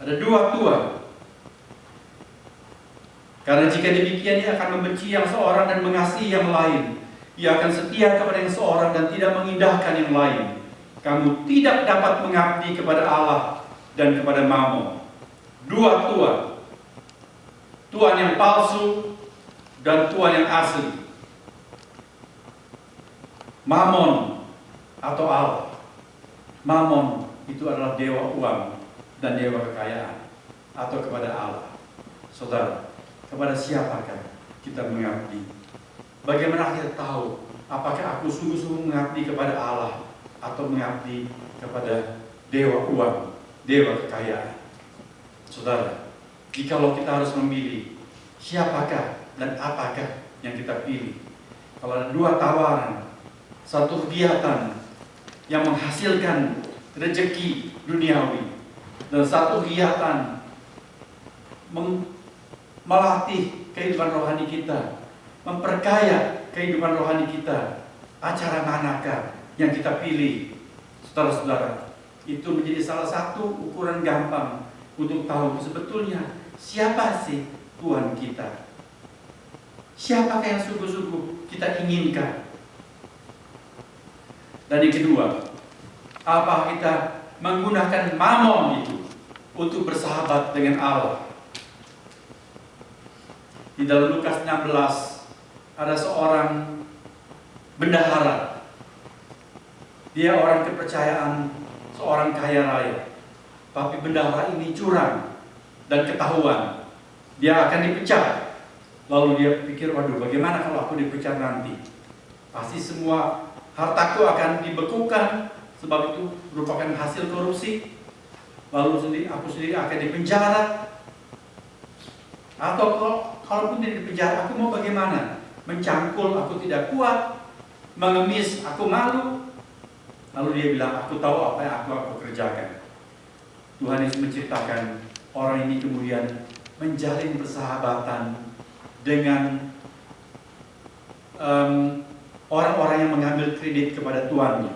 Ada dua Tuhan. Karena jika demikian, ia akan membenci yang seorang dan mengasihi yang lain. Ia akan setia kepada yang seorang dan tidak mengindahkan yang lain. Kamu tidak dapat mengabdi kepada Allah dan kepada Mamon. Dua Tuhan. Tuhan yang palsu dan Tuhan yang asli. Mamon atau Allah. Mamon itu adalah dewa uang dan dewa kekayaan, atau kepada Allah. Saudara, kepada siapakah kita mengabdi? Bagaimana kita tahu apakah aku sungguh-sungguh mengabdi kepada Allah atau mengabdi kepada dewa uang, dewa kekayaan? Saudara, jikalau kita harus memilih siapakah dan apakah yang kita pilih, kalau ada dua tawaran, satu kegiatan yang menghasilkan rezeki duniawi dan satu kegiatan melatih kehidupan rohani kita, memperkaya kehidupan rohani kita, acara manakah yang kita pilih? Saudara-saudara, itu menjadi salah satu ukuran gampang untuk tahu sebetulnya siapa sih Tuhan kita. Siapakah yang sungguh-sungguh kita inginkan? Dan yang kedua, apa kita menggunakan mamon itu untuk bersahabat dengan Allah? Di dalam Lukas 16 ada seorang bendahara. Dia orang kepercayaan seorang kaya raya. Tapi bendahara ini curang dan ketahuan. Dia akan dipecat. Lalu dia pikir, waduh, bagaimana kalau aku dipecat nanti? Pasti semua hartaku akan dibekukan, sebab itu merupakan hasil korupsi. Lalu aku sendiri akan dipenjara. Atau kalaupun tidak dipenjara, aku mau bagaimana? Mencangkul, aku tidak kuat. Mengemis, aku malu. Lalu dia bilang, aku tahu apa yang aku kerjakan. Tuhan Yesus menceritakan orang ini kemudian menjalin persahabatan dengan orang-orang yang mengambil kredit kepada tuannya.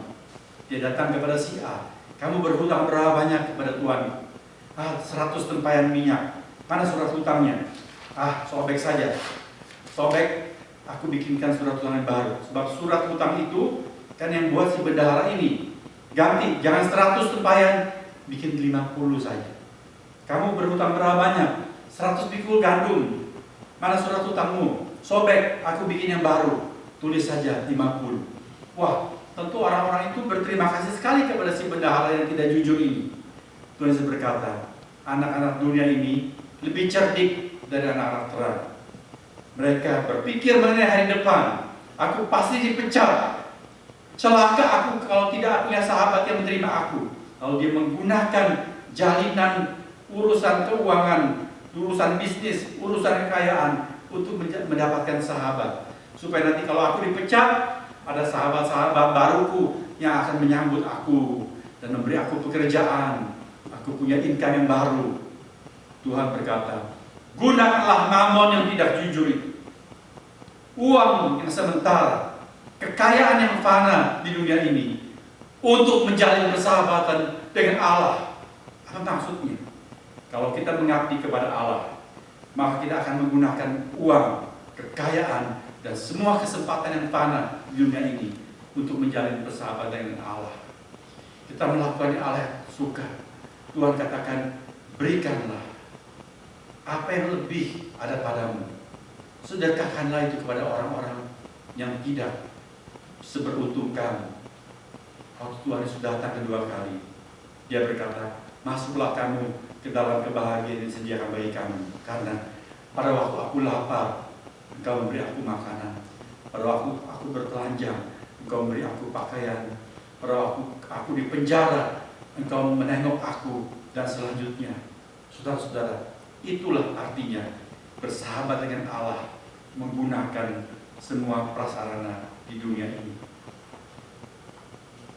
Dia datang kepada si A, kamu berhutang berapa banyak kepada tuan? 100 tempayan minyak. Mana surat hutangnya? Sobek saja. Sobek, aku bikinkan surat hutang yang baru. Sebab surat hutang itu kan yang buat si bendahara ini. Ganti, jangan 100 tempayan, bikin 50 saja. Kamu berhutang berapa banyak? 100 pikul gandum. Mana surat hutangmu? Sobek, aku bikin yang baru. Tulis saja 50. Wah, tentu orang-orang itu berterima kasih sekali kepada si bendahara yang tidak jujur ini. Tuhan Yesus berkata, anak-anak dunia ini lebih cerdik dari anak-anak terang. Mereka berpikir mengenai hari depan. Aku pasti dipecat. Celaka aku kalau tidak punya sahabat yang menerima aku. Lalu dia menggunakan jalinan urusan keuangan, urusan bisnis, urusan kekayaan untuk mendapatkan sahabat. Supaya nanti kalau aku dipecat, ada sahabat-sahabat baruku yang akan menyambut aku dan memberi aku pekerjaan. Aku punya income yang baru. Tuhan berkata, gunakanlah mamon yang tidak jujur itu. Uang yang sementara, kekayaan yang fana di dunia ini untuk menjalin persahabatan dengan Allah. Apa maksudnya? Kalau kita mengabdi kepada Allah, maka kita akan menggunakan uang, kekayaan, dan semua kesempatan yang fana di dunia ini untuk menjalin persahabatan dengan Allah. Kita melakukan yang Allah suka. Tuhan katakan, berikanlah apa yang lebih ada padamu. Sedekahkanlah itu kepada orang-orang yang tidak seberuntung kamu. Waktu Tuhan Yesus datang kedua kali, dia berkata, masuklah kamu ke dalam kebahagiaan yang disediakan bagi kamu. Karena pada waktu aku lapar, engkau memberi aku makanan. Pada waktu aku bertelanjang, engkau memberi aku pakaian. Pada waktu aku di penjara, engkau menengok aku Dan selanjutnya, saudara-saudara, itulah artinya bersahabat dengan Allah, menggunakan semua prasarana di dunia ini.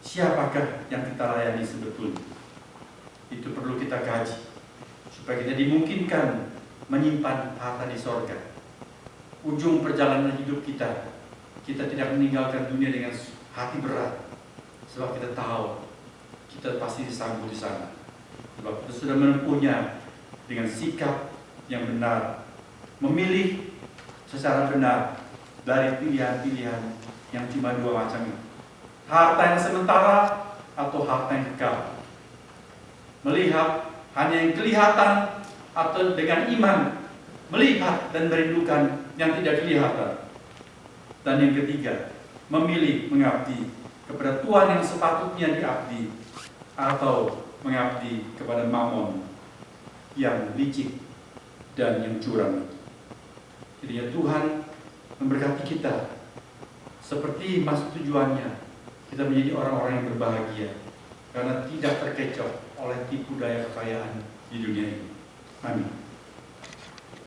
Siapakah yang kita layani sebetulnya? Itu perlu kita kaji, supaya kita dimungkinkan menyimpan harta di sorga. Ujung perjalanan hidup kita tidak meninggalkan dunia dengan hati berat, sebab kita tahu kita pasti disambut di sana. Sebab kita sudah menempuhnya dengan sikap yang benar, memilih secara benar dari pilihan-pilihan yang cuma dua macam ini: harta yang sementara atau harta yang kekal. Melihat hanya yang kelihatan atau dengan iman melihat dan merindukan yang tidak kelihatan. Dan yang ketiga, memilih mengabdi kepada Tuhan yang sepatutnya diabdi, atau mengabdi kepada Mamon yang licik dan yang curang. Jadi ya, Tuhan memberkati kita seperti maksud tujuannya, kita menjadi orang-orang yang berbahagia karena tidak terkecoh oleh tipu daya kekayaan di dunia ini. Amin.